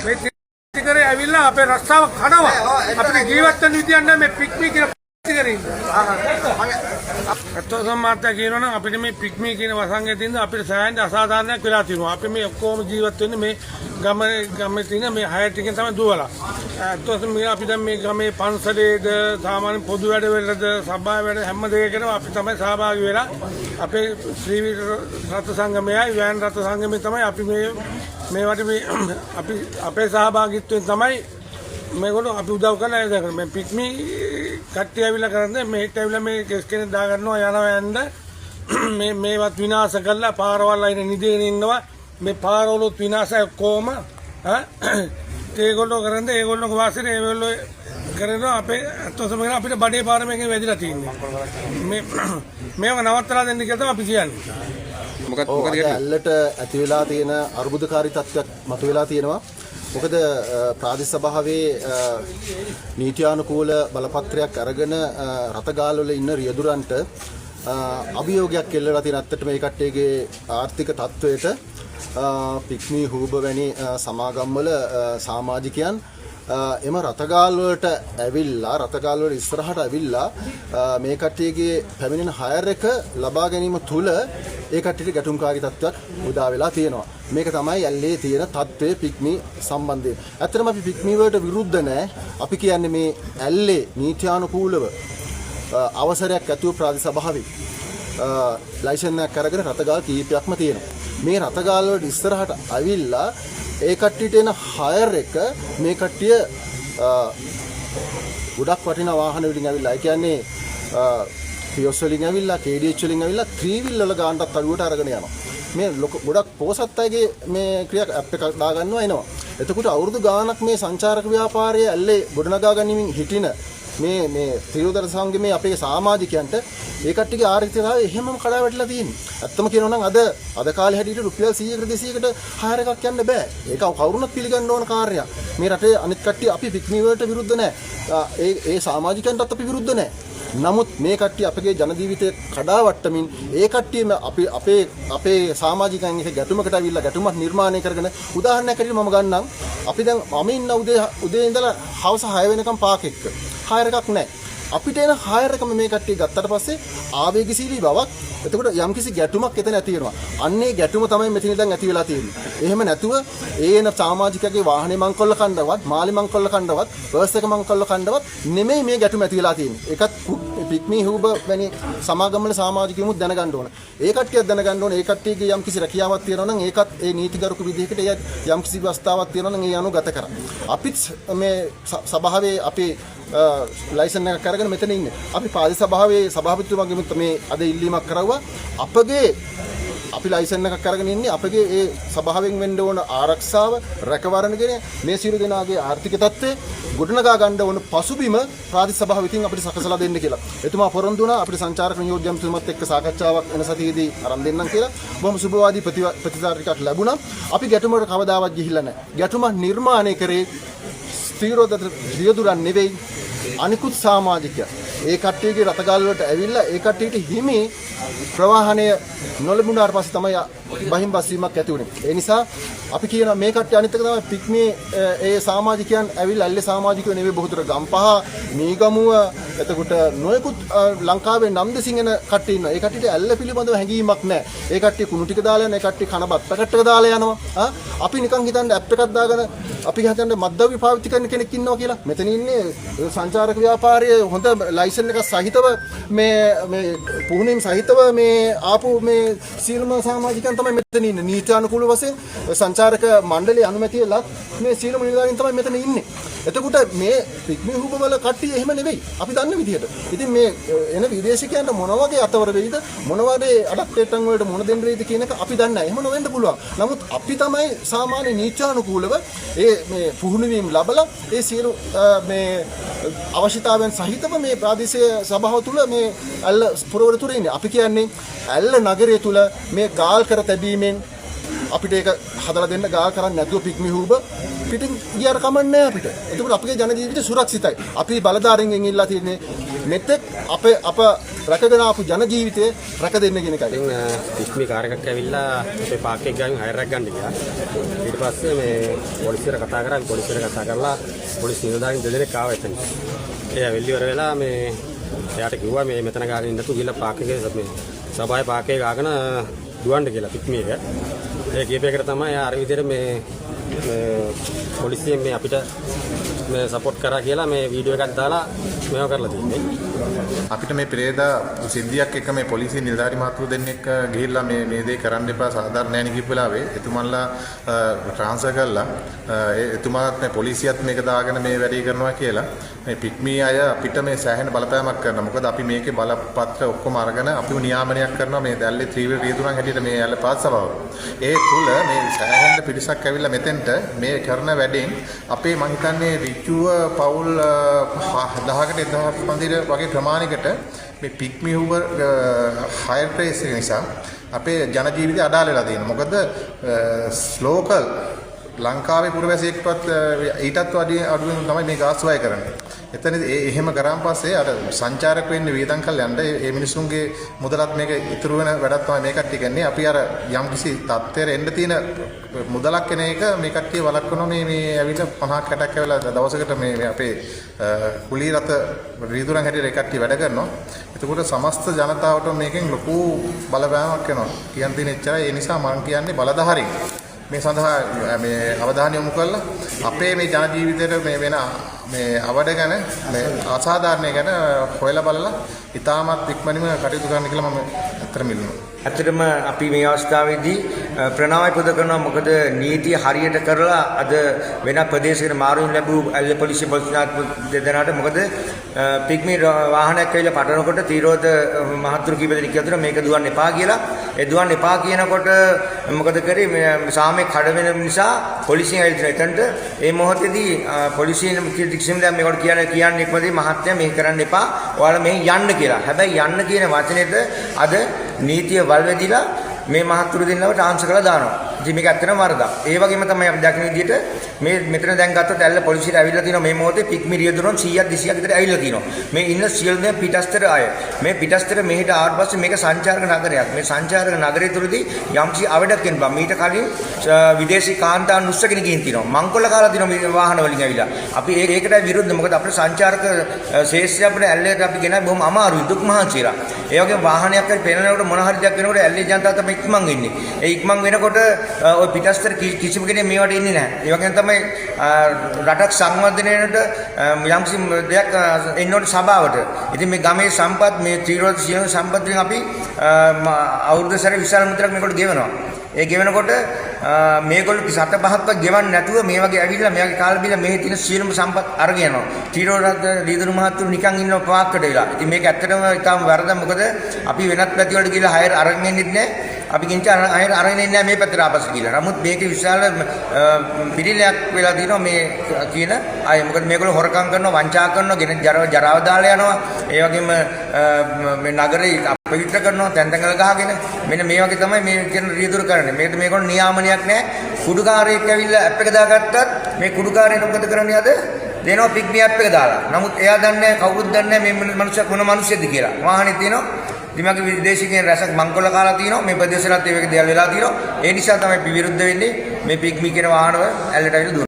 මේ ටිකරේ ඇවිල්ලා අපේ රස්සාව කනවා. අපිට ජීවත් වෙන්න විදියක් නැහැ මේ පික්මී කියන ටිකරේ ඉන්න. අතෝසම් මාත්‍යා කියනවනම් අපිට මේ පික්මී කියන වසංගතයේ තියෙන අපිට සෑහෙන අසාධාරණයක් වෙලා තියෙනවා. අපි මේ ඔක්කොම ජීවත් වෙන්නේ මේ ගමේ තියෙන මේ හය ටිකෙන් තමයි දුවලා. අතෝසම් අපි දැන් මේ ගමේ පන්සලේද සාමාන්‍ය පොදු වැඩ වලද සභා වැඩ හැම දෙයකටම අපි තමයි සහභාගී වෙලා අපේ ශ්‍රී රත් සංගමයයි වෑන් රත් සංගමය තමයි අපි මේවට මේ අපි අපේ සහභාගීත්වයෙන් තමයි මේගොල්ලෝ අපි උදව් කරලා ඉඳලා මේ පික්මී කට්ටිය ඇවිල්ලා කරන්නේ මෙහෙට ඇවිල්ලා මේ කෙස් කෙනෙක් දා ගන්නවා යනවා යන්න මේවත් විනාශ කරලා පාරවල් අයින නිදගෙන ඉන්නවා මේ පාරවලුත් විනාශය කොහොම ඒගොල්ලෝ කරන්නේ ඒගොල්ලෝ වාසින ඒගොල්ලෝ කරනවා අපේ අතොසම අපිට බඩේ පාර මේකේ වැදිලා තියෙන්නේ මේක නවත්තලා දෙන්න කියලා තමයි අපි කියන්නේ මොකද ඇල්ලට ඇති වෙලා තියෙන අර්බුදකාරී තත්ත්වයක් මතුවලා තියෙනවා. මොකද ප්‍රාදේශ සභාවේ නීත්‍යානුකූල බලපත්‍රයක් අරගෙන රතගාල් වල ඉන්න රියදුරන්ට අභියෝගයක් එල්ලලා තියෙන අත්තට මේ කට්ටියගේ ආර්ථික තත්ත්වයට පික්මී හූබ වැනි සමාගම් වල සමාජිකයන් එම රතගාල් වලට ඇවිල්ලා රතගාල් වල ඉස්සරහට ඇවිල්ලා මේ කට්ටියගේ පැමිණෙන හයර් එක ලබා ගැනීම තුල ඒ කට්ටියට ගැටුම්කාරී තත්ත්වයක් උදා වෙලා තියෙනවා. මේක තමයි ඇල්ලේ තියෙන තත්ත්වයේ පික්මී සම්බන්ධයෙන්. ඇත්තටම අපි පික්මී වලට විරුද්ධ නැහැ. අපි කියන්නේ මේ ඇල්ලේ නීත්‍යානුකූලව අවසරයක් ඇතුව ප්‍රාදේශ සභාවේ ලයිසන් එකක් අරගෙන රතගාල් කීපයක්ම තියෙනවා. මේ රතගාල් වලට ඉස්සරහට ඇවිල්ලා ඒ කට්ටියට එන හයර් එක මේ කට්ටිය ගොඩක් වටිනා වාහන වලින් ඇවිල්ලා ඒ කියන්නේ පියොස් වලින් ඇවිල්ලා KDH වලින් ඇවිල්ලා 3 wheel වල ගානටත් අඩුවට අරගෙන යනවා. මේ ගොඩක් පොසත් අයගේ මේ ක්‍රියා ඇප් එකක් දා ගන්නවා එනවා. එතකොට අවුරුදු ගාණක් මේ සංචාරක ව්‍යාපාරයේ ඇල්ලේ ගොඩනගා ගැනීමෙන් හිටින මේ ත්‍රිවිධ සංගමේ අපේ සමාජිකයන්ට ඒ කට්ටියගේ ආර්ථිකය එහෙමම කඩා වැටලා තියෙනවා. ඇත්තම කියනවා නම් අද කාලේ හැටියට රුපියල් 100කට 200කට හයර එකක් යන්න බෑ. ඒක කවුරුණත් පිළිගන්න ඕන කාර්යයක්. මේ රටේ අනිත් කට්ටිය අපි පික්මී වලට විරුද්ධ නැහැ. ඒ සමාජිකයන්ටත් අපි විරුද්ධ නැහැ. නමුත් මේ කට්ටිය අපගේ ජන ජීවිතය කඩා වට්ටමින් ඒ කට්ටියම අපේ සමාජිකයන් එක ගැටුමකට අවිල්ලා ගැටුමක් නිර්මාණය කරගෙන උදාහරණයක් ඇරෙන්න මම ගන්නම්. අපි දැන් මම ඉන්න උදේ ඉඳලා හවස 6 වෙනකම් පාක් එක්ක හයර එකක් නැහැ. අපිට එන හයර් එකම මේ කට්ටිය ගත්තට පස්සේ ආවේගශීලී බවක් එතකොට යම්කිසි ගැටුමක් එතන ඇති වෙනවා. අන්නේ ගැටුම තමයි මෙතන දැන් ඇති වෙලා තියෙන්නේ. එහෙම නැතුව ඒන සමාජිකයාගේ වාහනේ මංකොල්ල කණ්ඩවත්, මාළි මංකොල්ල කණ්ඩවත්, බර්ස් එක මංකොල්ල කණ්ඩවත් නෙමෙයි මේ ගැටුම ඇති වෙලා තියෙන්නේ. ඒකත් පික්මී හූබ වැනි සමාගම් වල සමාජිකයමුත් දැනගන්න ඕන. ඒ කට්ටියත් දැනගන්න ඕන. ඒ කට්ටියගේ යම්කිසි රැකියාවක් තියෙනවා නම් ඒකත් ඒ නීතිගරුක විදිහකට යම්කිසි ව්‍යවස්ථාවක් තියෙනවා නම් ඒ අනුව ගත කරා. අපිත් මේ සභාවේ අපේ ලයිසන් එකක් අරගෙන මෙතන ඉන්නේ. අපි ප්‍රාදේශ සභාවේ සභාපතිතුමාගෙන් මේ අද ඉල්ලීමක් කරවුවා. අපි ලයිසන් එකක් අරගෙන ඉන්නේ අපගේ ඒ සභාවෙන් වෙන්න ඕන ආරක්ෂාව රැකවරණගෙන මේ සියලු දෙනාගේ ආර්ථික තත්ත්වය ගොඩනගා ගන්න ඕන පසුබිම ප්‍රාදේශ සභාව විසින් අපිට සකසලා දෙන්න කියලා. එතුමා පොරොන්දු වුණා අපිට සංචාරක නියෝජ්‍යමතුමත් එක්ක සාකච්ඡාවක් වෙන සතියේදී අරන් දෙන්නම් කියලා. බොහොම සුබවාදී ප්‍රතිචාර ටිකක් ලැබුණා. අපි ගැටුමකට කවදාවත් ගිහිල්ලා නැහැ. ගැටුම නිර්මාණය කරේ ස්ථීරෝද රියදුරන් නෙවෙයි අනිකුත් සමාජිකයන්. ඒ කට්ටියගේ රතගාල් වලට ඇවිල්ලා ඒ කට්ටියට හිමි ප්‍රවාහනය නොලැබුණාට පස්සේ තමයි බහින් බස්වීමක් ඇති වුනේ. ඒ නිසා අපි කියනවා මේ කට්ටිය අනිත් එක තමයි පික්මී ඒ සමාජිකයන් ඇවිල්ලා ඇල්ලේ සමාජිකයෝ නෙවෙයි බොහෝතර ගම්පහ මීගමුව එතකොට නොයෙකුත් ලංකාවේ නම් දෙසින් එන කට්ටිය ඉන්නවා. ඒ කට්ටියට ඇල්ල පිළිබඳව හැඟීමක් නැහැ. ඒ කට්ටිය කුණු ටික දාලා යන ඒ කට්ටිය කන බත් පැකට් එක දාලා යනවා. අපි නිකන් හිතන්නේ ඇප් එකක් දාගෙන අපි හිතන්නේ මද්දවි පාවිච්චි කරන කෙනෙක් ඉන්නවා කියලා. මෙතන ඉන්නේ සංචාරක ව්‍යාපාරයේ හොඳ ලයිසන් එක සහිතව මේ පුහුණුවීම් සහිතව මේ ආපු මේ සීලම සමාජිකයන් තමයි මෙතන ඉන්නේ. නීත්‍යානුකූල වශයෙන් සංචාරක මණ්ඩලයේ අනුමැතිය ලත් මේ සීලම නිලධාරීන් තමයි මෙතන ඉන්නේ. එතකොට මේ පික්මී හුබ වල කට්ටිය එහෙම නෙවෙයි. අපි දන්න විදිහට. ඉතින් මේ එන විදේශිකයන්ට මොන වගේ අතවර වෙයිද? මොන වගේ අඩක්ටේටන් වලට මොන දෙන්න වෙයිද කියන එක අපි දන්නේ නැහැ. එහෙම නොවෙන්න පුළුවන්. නමුත් අපි තමයි සාමාන්‍ය නීත්‍යානුකූලව මේ පුහුණුවීම් ලැබලා ඒ සියලු මේ අවශ්‍යතාවයන් සහිතව මේ ප්‍රාදේශීය සභාව තුළ මේ ඇල්ල පුරවරතුරේ ඉන්නේ. අපි කියන්නේ ඇල්ල නගරය තුළ මේ ගාල් කර තැබීමෙන් අපිට ඒක හදලා දෙන්න ගාල් කරන්නේ නැතුව පික්මී හූබ පිටින් ගියාර කමන්නේ අපිට. එතකොට අපේ ජන ජීවිතය සුරක්ෂිතයි. අපි බලධාරීන්ගෙන් ඉල්ලා තියෙන්නේ මෙතෙක් අප රැකගෙන ආපු ජන ජීවිතය රැක දෙන්න කියන එකයි. ඉතින් පික්මි කාර් එකක් ඇවිල්ලා අපේ පාක් එක ගාමින් හයර් එකක් ගන්න ගියා. ඊට පස්සේ මේ පොලිසියට කතා කරා. පොලිසියට කතා කරලා පොලිස් නිලධාරීන් දෙදෙනෙක් ආවා එතන. ඒ ඇවිල්ලි ඉවර වෙලා මේ එයාට කිව්වා මේ මෙතන ගාගෙන ඉන්නතු ගිහලා පාක් එකේ මේ සභාවේ පාක් එකේ ගාගෙන දුවන්න කියලා පික්මි එක. ඒ කීපයකට තමයි එයා අර විදිහට මේ පොලිසියෙන් මේ අපිට මේ සපෝට් කරා කියලා මේ වීඩියෝ එකක් දාලා මේව කරලා තියෙන්නේ. අපිට මේ පෙරේදා සිද්ධියක් එක මේ පොලිසිය නිලධාරි මහතුරු දෙන්නෙක් ගිහිල්ලා මේ දේ කරන්න එපා සාධාරණ නැහැ නේ කිව්ව වෙලාවේ එතුමන්ලා ට්‍රාන්ස්ෆර් කරලා එතුමාත් මේ පොලිසියත් මේක දාගෙන මේ වැඩේ කරනවා කියලා මේ පික්මී අය අපිට මේ සෑහෙන බලපෑමක් කරනවා. මොකද අපි මේකේ බලපත්‍ර ඔක්කොම අරගෙන අපිව නියාමනයක් කරනවා මේ දැල්ලේ ත්‍රිවිධ රියදුරන් හැටියට මේ ඇල්ල පාත් සභාව. ඒ තුල මේ සෑහෙන පිරිසක් ඇවිල්ලා මෙතෙන්ට මේ කරන වැඩෙන් අපේ මං හිතන්නේ ඍජුව පවුල් 10කට 1500 වගේ ප්‍රමාණයකට මේ පික්මි හුවර් හයර් ප්‍රයිස් එක නිසා අපේ ජන ජීවිතය අඩාල වෙලා තියෙනවා. මොකද ලෝකල් ලංකාවේ පුරවැසියෙක්වත් ඊටත් වැඩි අඩුවෙන් තමයි මේ ගාස් වය කරන්නේ. එතන එහෙම කරාන් පස්සේ අර සංචාරක වෙන්නේ වේදම් කල් යන්න ඒ මිනිස්සුන්ගේ මුදලත් මේක ඉතුරු වෙන වැඩක් තමයි මේ කට්ටිය කරන්නේ. අපි අර යම්කිසි තත්ත්වයට එන්න තියෙන මුදලක් එන එක මේ කට්ටිය වළක්වනවා මේ ඇවිල්ලා 50ක් 60ක් ඇවිල්ලා දවසකට මේ අපේ කුලී රත රීදුරන් හැටියට ඒ කට්ටිය වැඩ කරනවා. එතකොට සමස්ත ජනතාවට මේකෙන් ලොකු බලපෑමක් වෙනවා. කියන් තියෙන එච්චරයි. ඒ නිසා මම කියන්නේ බලධාරීන් මේ සඳහා මේ අවධානය යොමු කරලා අපේ මේ ජන ජීවිතේට මේ වෙන මේ අවඩ ගැන මේ අසාධාරණ ගැන හොයලා බලලා ඉතාමත් ඉක්මනින්ම කටයුතු කරන්න කියලා මම අතර මිලනවා. ඇත්තටම අපි මේ අවස්ථාවේදී ප්‍රණාමය පුද කරනවා. මොකද නීතිය හරියට කරලා අද වෙනත් ප්‍රදේශයකට මාරුවෙන් ලැබූ ඇල්ල පොලිසිය පොලිස්නාත් දෙදෙනාට මොකද පික්මි වාහනයක් ඇවිල්ලා පටවනකොට තීරෝධ මහතුරු කීප දෙනෙක් අතර මේක දුවන්න එපා කියලා. ඒ දුවන්න එපා කියනකොට මොකද කරේ මේ සාමයේ කඩ වෙන නිසා පොලිසියෙන් ඇවිල්ලා එතනට ඒ මොහොතේදී පොලිසියෙන් කිසිම දෙයක් මේකට කියන්නේ ඉක්මනදී මහත්තයා මේක කරන්න එපා. ඔයාලා මෙහෙන් යන්න කියලා. හැබැයි යන්න කියන වචනේට අද නීතිය වල්වැදිලා මේ මහත්තුරු දෙන්නව ට්‍රාන්ස්ෆර් කරලා දානවා. ඉතින් මේක ඇත්තටම වරදක්. ඒ වගේම තමයි අපි දකින විදිහට මේ මෙතන දැන් ගත්තොත් ඇල්ල පොලිසියට ඇවිල්ලා තිනවා මේ මොහොතේ පික්මි රියදුරන් 100ක් 200ක් විතර ඇවිල්ලා තිනවා. මේ ඉන්න සියලු දෙනා පිටස්තර අය. මේ පිටස්තර මෙහෙට ආවට පස්සේ මේක සංචාරක නගරයක්. මේ සංචාරක නගරය තුරදී යම්සි අවඩක් වෙනවා. මීට කලින් විදේශී කාන්තාවන් උස්සගෙන ගිහින් තිනවා. මංකොල්ල කාලා තිනවා මේ වාහන වලින් ඇවිල්ලා. අපි ඒකට විරුද්ධ. මොකද අපේ සංචාරක ශේෂ්ත්‍රය අපිට ඇල්ලේට අපි ගෙනයි බොහොම අමාරුයි දුක් මහන්සියලා. ඒ වගේම වාහනයක් හරි පෙන්නනකොට මොන හරි දෙයක් වෙනකොට ඇල්ලේ ජනතාව තමයි ඉක්මන් වෙන්නේ. ඒ ඉක්මන් වෙනකොට ඔය පිටස්තර කිසිම කෙනෙක් මේවට ඉන්නේ නැහැ. ඒ වගේම තමයි රටක් සංවර්ධනයට යම්කිසි දෙයක් එන්නෝට සභාවට. ඉතින් මේ ගමේ සම්පත් මේ ත්‍රිරෝධ සියලු සම්පත් වලින් අපි අවුරුදු සැරේ විශාල මුද්‍රක් මේකට ගෙවනවා. ඒ ගෙවනකොට මේගොල්ලෝ 7-5ක්වත් ගෙවන්නේ නැතුව මේ වගේ ඇවිල්ලා මේ වගේ කාල බිල මේ තියෙන සියලුම සම්පත් අරගෙන යනවා. ත්‍රිරෝධ රීදුරු මහත්තුරු නිකන් ඉන්නව පාක්කට වෙලා. ඉතින් මේක ඇත්තටම ඉතාම වරද. මොකද අපි වෙනත් පැති වලට ගිහලා හයර් අරගෙන ඉන්නේ නැහැ. අපි කිංච අයර අරගෙන ඉන්නේ නැහැ මේ පැත්තට ආපස්සට ගිහලා. නමුත් මේකේ විශාල පිළිලයක් වෙලා තියෙනවා මේ කියන අය. මොකද මේගොල්ලෝ හොරකම් කරනවා, වංචා කරනවා, ගෙන ජරාව දාලා යනවා. ඒ වගේම මේ නගරේ අපවිත්‍ර කරනවා, තැන් තැන්වල ගහගෙන. මෙන්න මේ වගේ තමයි මේ කියන රියදුරු කරන්නේ. මේකට මේගොල්ලෝ නියාමනයක් නැහැ. කුඩුකාරයෙක් ඇවිල්ලා ඇප් එක දාගත්තත් මේ කුඩුකාරයා මොකද කරන්නේ අද? දෙනවා පික්මි ඇප් එක දාලා. නමුත් එයා දන්නේ කවුරුත් දන්නේ මේ මනුස්සයා කොන මනුස්සයෙක්ද කියලා. වාහනේ තියෙනවා. දිමගේ විදේශිකයන් රැසක් මංකොල්ල කාලා තියෙනවා. මේ ප්‍රදේශවලත් ඒ වගේ දේවල් වෙලා තියෙනවා. ඒ නිසා තමයි අපි විරුද්ධ වෙන්නේ මේ පික්මි කියන වාහනව ඇල්ලට ඇවිල්ලා